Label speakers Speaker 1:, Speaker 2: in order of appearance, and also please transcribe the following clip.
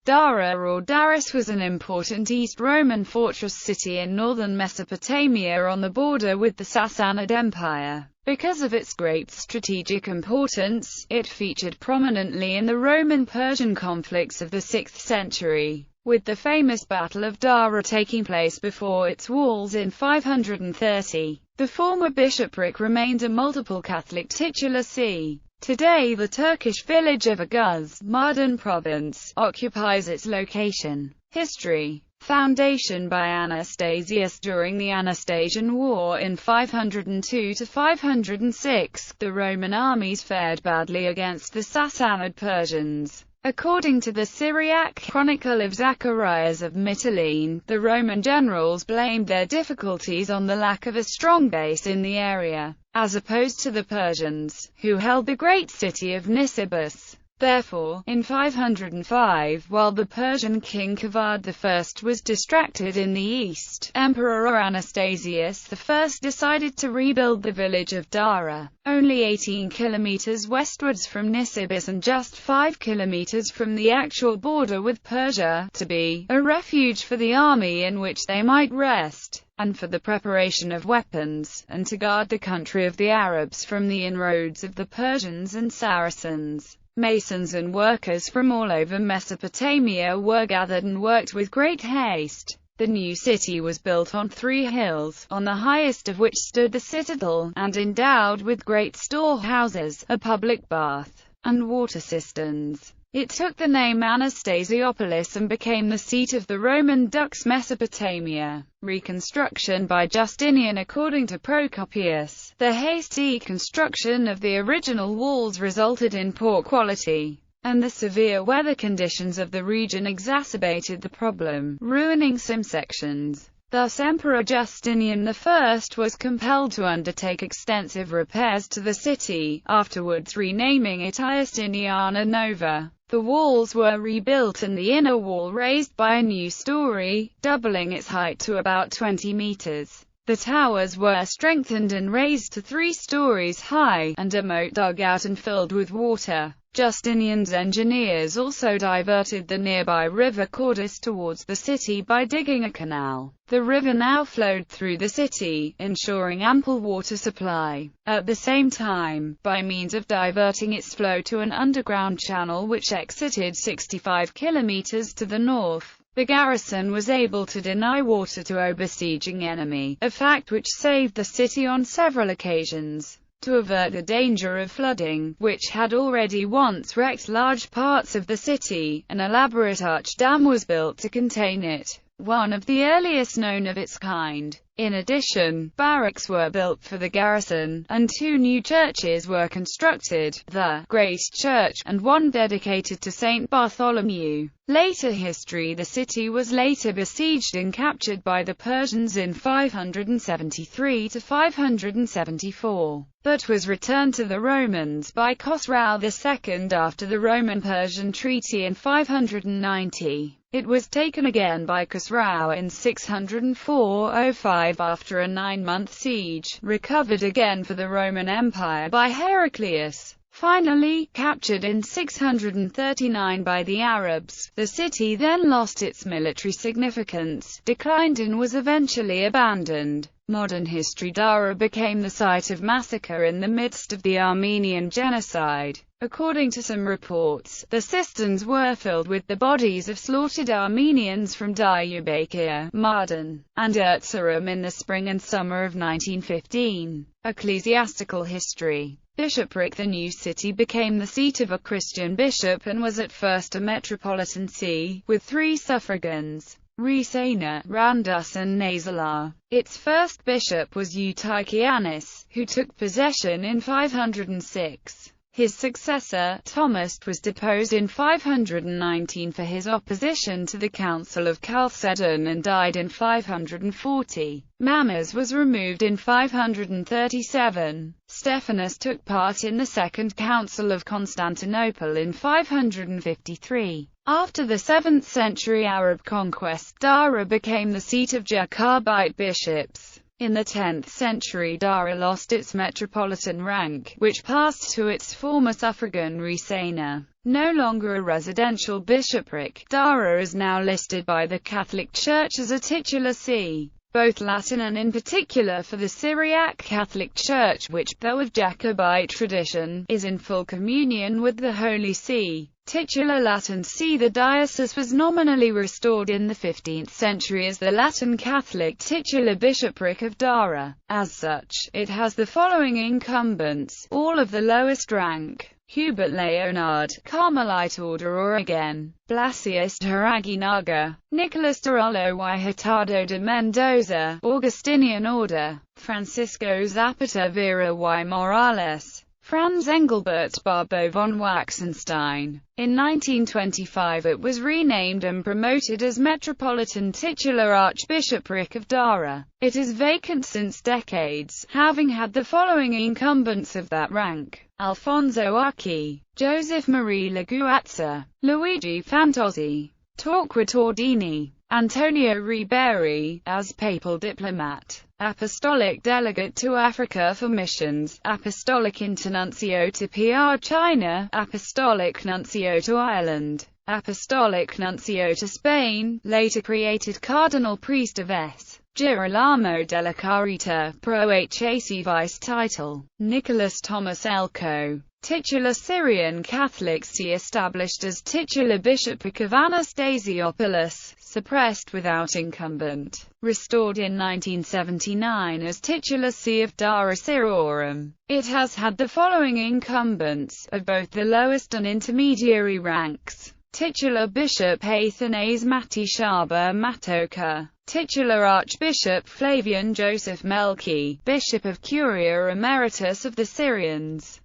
Speaker 1: Dara or Daris was an important East Roman fortress city in northern Mesopotamia on the border with the Sassanid Empire. Because of its great strategic importance, it featured prominently in the Roman-Persian conflicts of the 6th century, with the famous Battle of Dara taking place before its walls in 530. The former bishopric remains a multiple Catholic titular see. Today the Turkish village of Aguz, Mardin province, occupies its location. History. Foundation by Anastasius. During the Anastasian War in 502–506, the Roman armies fared badly against the Sassanid Persians. According to the Syriac chronicle of Zacharias of Mytilene, the Roman generals blamed their difficulties on the lack of a strong base in the area, as opposed to the Persians, who held the great city of Nisibis. Therefore, in 505, while the Persian king Kavad I was distracted in the east, Emperor Anastasius I decided to rebuild the village of Dara, only 18 kilometers westwards from Nisibis and just 5 kilometers from the actual border with Persia, to be a refuge for the army in which they might rest, and for the preparation of weapons, and to guard the country of the Arabs from the inroads of the Persians and Saracens. Masons and workers from all over Mesopotamia were gathered and worked with great haste. The new city was built on 3 hills, on the highest of which stood the citadel, and endowed with great storehouses, a public bath, and water cisterns. It took the name Anastasiopolis and became the seat of the Roman Dux Mesopotamia. Reconstruction by Justinian. According to Procopius, the hasty construction of the original walls resulted in poor quality, and the severe weather conditions of the region exacerbated the problem, ruining some sections. Thus Emperor Justinian I was compelled to undertake extensive repairs to the city, afterwards renaming it Justiniana Nova. The walls were rebuilt and the inner wall raised by a new story, doubling its height to about 20 meters. The towers were strengthened and raised to 3 stories high, and a moat dug out and filled with water. Justinian's engineers also diverted the nearby river Cordis towards the city by digging a canal. The river now flowed through the city, ensuring ample water supply. At the same time, by means of diverting its flow to an underground channel which exited 65 kilometers to the north, the garrison was able to deny water to a besieging enemy, a fact which saved the city on several occasions. To avert the danger of flooding, which had already once wrecked large parts of the city, an elaborate arch dam was built to contain it, one of the earliest known of its kind. In addition, barracks were built for the garrison, and 2 new churches were constructed, the Great Church, and one dedicated to Saint Bartholomew. Later history. The city was later besieged and captured by the Persians in 573–574, but was returned to the Romans by Khosrau II after the Roman-Persian treaty in 590. It was taken again by Khosrau in 604–05 after a 9-month siege, recovered again for the Roman Empire by Heraclius. Finally, captured in 639 by the Arabs, the city then lost its military significance, declined and was eventually abandoned. Modern history. Dara became the site of massacre in the midst of the Armenian genocide. According to some reports, the cisterns were filled with the bodies of slaughtered Armenians from Diyarbakir, Mardin, and Erzurum in the spring and summer of 1915. Ecclesiastical history. Bishopric. The new city became the seat of a Christian bishop and was at first a metropolitan see, with 3 suffragans: Resena, Randus and Nazalar. Its first bishop was Eutychianus, who took possession in 506. His successor, Thomas, was deposed in 519 for his opposition to the Council of Chalcedon and died in 540. Mammers was removed in 537. Stephanus took part in the Second Council of Constantinople in 553. After the 7th century Arab conquest, Dara became the seat of Jacobite bishops. In the 10th century Dara lost its metropolitan rank, which passed to its former suffragan Resena. No longer a residential bishopric, Dara is now listed by the Catholic Church as a titular see. Both Latin and in particular for the Syriac Catholic Church, which, though of Jacobite tradition, is in full communion with the Holy See. Titular Latin see. The diocese was nominally restored in the 15th century as the Latin Catholic titular bishopric of Dara. As such, it has the following incumbents, all of the lowest rank: Hubert Leonard, Carmelite Order Oregon, Blasius Haraguinaga, Nicolas de Rollo y Hurtado de Mendoza, Augustinian Order, Francisco Zapata Vera y Morales, Franz Engelbert Barbo von Waxenstein. In 1925 it was renamed and promoted as Metropolitan Titular Archbishopric of Dara. It is vacant since decades, having had the following incumbents of that rank: Alfonso Acchi, Joseph Marie Laguazza, Luigi Fantozzi, Torquato Dini, Antonio Riberi, as papal diplomat, Apostolic Delegate to Africa for Missions, Apostolic Internuncio to PR China, Apostolic Nuncio to Ireland, Apostolic Nuncio to Spain, later created Cardinal Priest of S. Girolamo della Carita, Pro Hac Vice title, Nicholas Thomas Elko, titular Syrian Catholic see, established as titular Bishopric of Anastasiopolis, suppressed without incumbent, restored in 1979 as titular see of Dara Syrorum. It has had the following incumbents, of both the lowest and intermediary ranks: titular Bishop Athanase Mati Shaba Matoka, titular Archbishop Flavian Joseph Melki, Bishop of Curia Emeritus of the Syrians,